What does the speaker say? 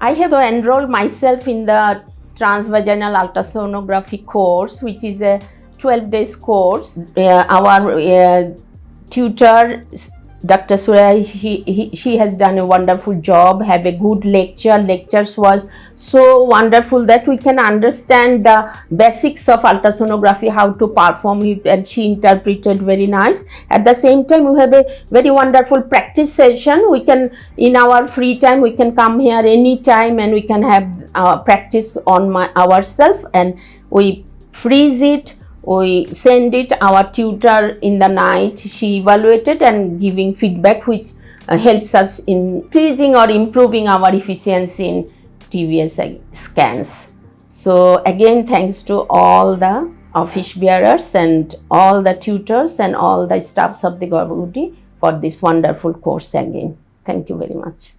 I have enrolled myself in the Transvaginal ultrasonography course, which is a 12 days course. Our tutor, Dr. Surya, she has done a wonderful job, have a good lectures was so wonderful that we can understand the basics of ultrasonography, how to perform it, and she interpreted very nice. At the same time, we have a very wonderful practice session. We can, in our free time, we can come here anytime and we can have practice on ourselves, and we freeze it. We send it our tutor in the night. She evaluated and giving feedback, which helps us in increasing or improving our efficiency in TVS scans. So again, thanks to all the office bearers and all the tutors and all the staffs of the GarbhaGudi for this wonderful course again. Thank you very much.